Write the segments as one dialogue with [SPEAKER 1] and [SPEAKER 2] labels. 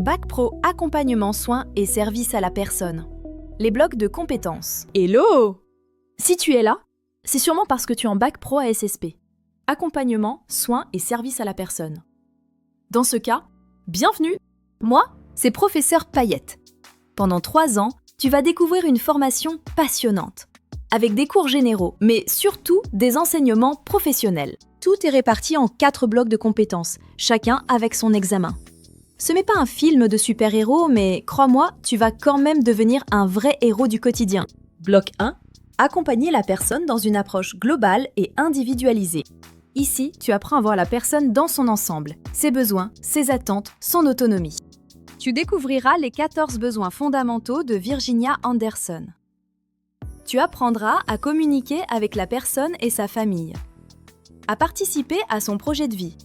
[SPEAKER 1] Bac Pro Accompagnement, soins et services à la personne. Les blocs de compétences.
[SPEAKER 2] Hello!
[SPEAKER 1] Si tu es là, c'est sûrement parce que tu es en Bac Pro ASSP. Accompagnement, soins et services à la personne. Dans ce cas, bienvenue! Moi, c'est Professeur Payette. Pendant 3 ans, tu vas découvrir une formation passionnante, avec des cours généraux, mais surtout des enseignements professionnels. Tout est réparti en 4 blocs de compétences, chacun avec son examen. Ce n'est pas un film de super-héros, mais crois-moi, tu vas quand même devenir un vrai héros du quotidien. Bloc 1. Accompagner la personne dans une approche globale et individualisée. Ici, tu apprends à voir la personne dans son ensemble, ses besoins, ses attentes, son autonomie. Tu découvriras les 14 besoins fondamentaux de Virginia Anderson. Tu apprendras à communiquer avec la personne et sa famille, à participer à son projet de vie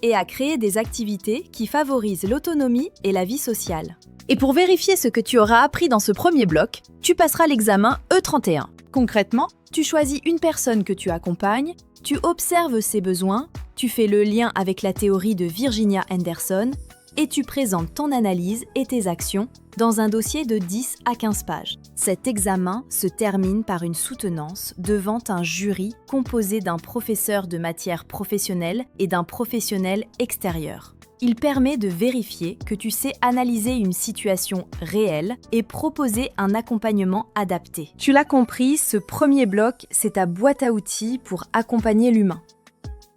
[SPEAKER 1] et à créer des activités qui favorisent l'autonomie et la vie sociale. Et pour vérifier ce que tu auras appris dans ce premier bloc, tu passeras l'examen E31. Concrètement, tu choisis une personne que tu accompagnes, tu observes ses besoins, tu fais le lien avec la théorie de Virginia Anderson et tu présentes ton analyse et tes actions dans un dossier de 10 à 15 pages. Cet examen se termine par une soutenance devant un jury composé d'un professeur de matière professionnelle et d'un professionnel extérieur. Il permet de vérifier que tu sais analyser une situation réelle et proposer un accompagnement adapté. Tu l'as compris, ce premier bloc, c'est ta boîte à outils pour accompagner l'humain.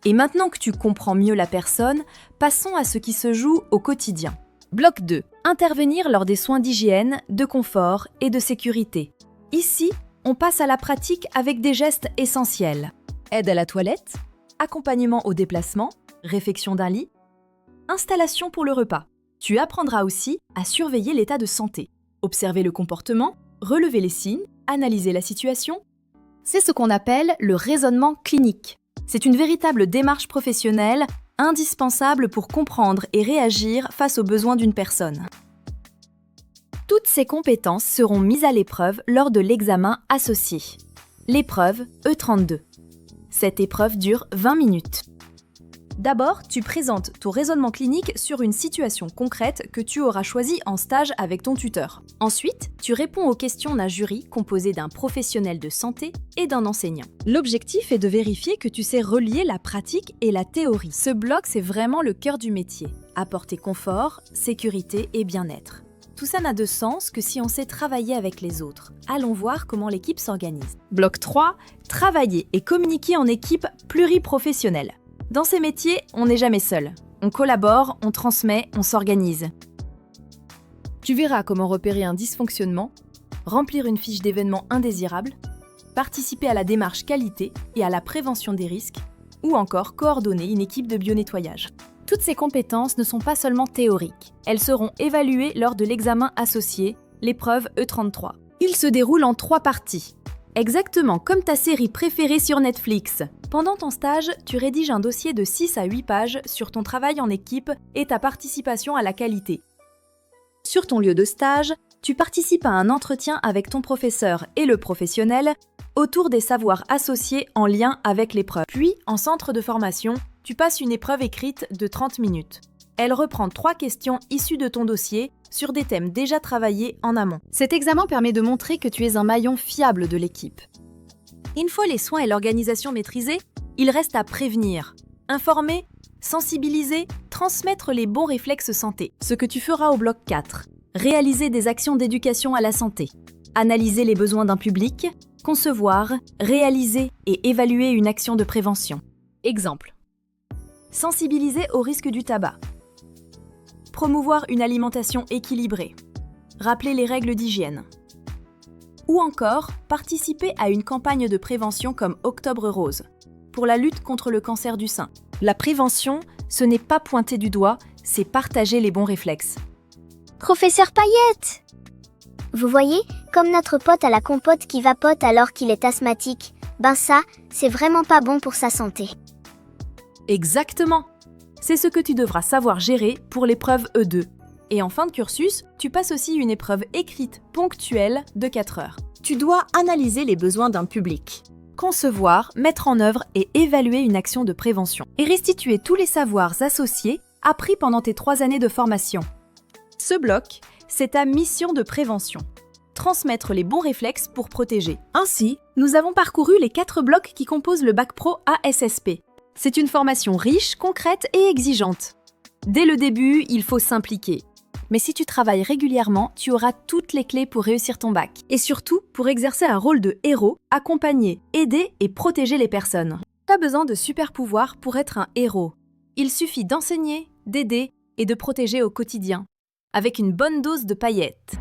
[SPEAKER 1] Et maintenant que tu comprends mieux la personne, passons à ce qui se joue au quotidien. Bloc 2. Intervenir lors des soins d'hygiène, de confort et de sécurité. Ici, on passe à la pratique avec des gestes essentiels. Aide à la toilette, accompagnement au déplacement, réfection d'un lit, installation pour le repas. Tu apprendras aussi à surveiller l'état de santé, observer le comportement, relever les signes, analyser la situation. C'est ce qu'on appelle le raisonnement clinique. C'est une véritable démarche professionnelle indispensable pour comprendre et réagir face aux besoins d'une personne. Toutes ces compétences seront mises à l'épreuve lors de l'examen associé. L'épreuve E32. Cette épreuve dure 20 minutes. D'abord, tu présentes ton raisonnement clinique sur une situation concrète que tu auras choisie en stage avec ton tuteur. Ensuite, tu réponds aux questions d'un jury composé d'un professionnel de santé et d'un enseignant. L'objectif est de vérifier que tu sais relier la pratique et la théorie. Ce bloc, c'est vraiment le cœur du métier. Apporter confort, sécurité et bien-être. Tout ça n'a de sens que si on sait travailler avec les autres. Allons voir comment l'équipe s'organise. Bloc 3. Travailler et communiquer en équipe pluriprofessionnelle. Dans ces métiers, on n'est jamais seul. On collabore, on transmet, on s'organise. Tu verras comment repérer un dysfonctionnement, remplir une fiche d'événements indésirables, participer à la démarche qualité et à la prévention des risques, ou encore coordonner une équipe de bionettoyage. Toutes ces compétences ne sont pas seulement théoriques. Elles seront évaluées lors de l'examen associé, l'épreuve E33. Il se déroule en 3 parties. Exactement comme ta série préférée sur Netflix. Pendant ton stage, tu rédiges un dossier de 6 à 8 pages sur ton travail en équipe et ta participation à la qualité. Sur ton lieu de stage, tu participes à un entretien avec ton professeur et le professionnel autour des savoirs associés en lien avec l'épreuve. Puis, en centre de formation, tu passes une épreuve écrite de 30 minutes. Elle reprend 3 questions issues de ton dossier sur des thèmes déjà travaillés en amont. Cet examen permet de montrer que tu es un maillon fiable de l'équipe. Une fois les soins et l'organisation maîtrisés, il reste à prévenir, informer, sensibiliser, transmettre les bons réflexes santé. Ce que tu feras au bloc 4. Réaliser des actions d'éducation à la santé. Analyser les besoins d'un public. Concevoir, réaliser et évaluer une action de prévention. Exemple. Sensibiliser au risque du tabac. Promouvoir une alimentation équilibrée. Rappeler les règles d'hygiène. Ou encore, participer à une campagne de prévention comme Octobre Rose, pour la lutte contre le cancer du sein. La prévention, ce n'est pas pointer du doigt, c'est partager les bons réflexes.
[SPEAKER 3] Professeur Payette! Vous voyez, comme notre pote à la compote qui vapote alors qu'il est asthmatique, ben ça, c'est vraiment pas bon pour sa santé.
[SPEAKER 1] Exactement! C'est ce que tu devras savoir gérer pour l'épreuve E2. Et en fin de cursus, tu passes aussi une épreuve écrite ponctuelle de 4 heures. Tu dois analyser les besoins d'un public, concevoir, mettre en œuvre et évaluer une action de prévention, et restituer tous les savoirs associés appris pendant tes 3 années de formation. Ce bloc, c'est ta mission de prévention. Transmettre les bons réflexes pour protéger. Ainsi, nous avons parcouru les 4 blocs qui composent le Bac Pro ASSP. C'est une formation riche, concrète et exigeante. Dès le début, il faut s'impliquer. Mais si tu travailles régulièrement, tu auras toutes les clés pour réussir ton bac. Et surtout, pour exercer un rôle de héros, accompagner, aider et protéger les personnes. Pas besoin de super pouvoirs pour être un héros. Il suffit d'enseigner, d'aider et de protéger au quotidien. Avec une bonne dose de paillettes.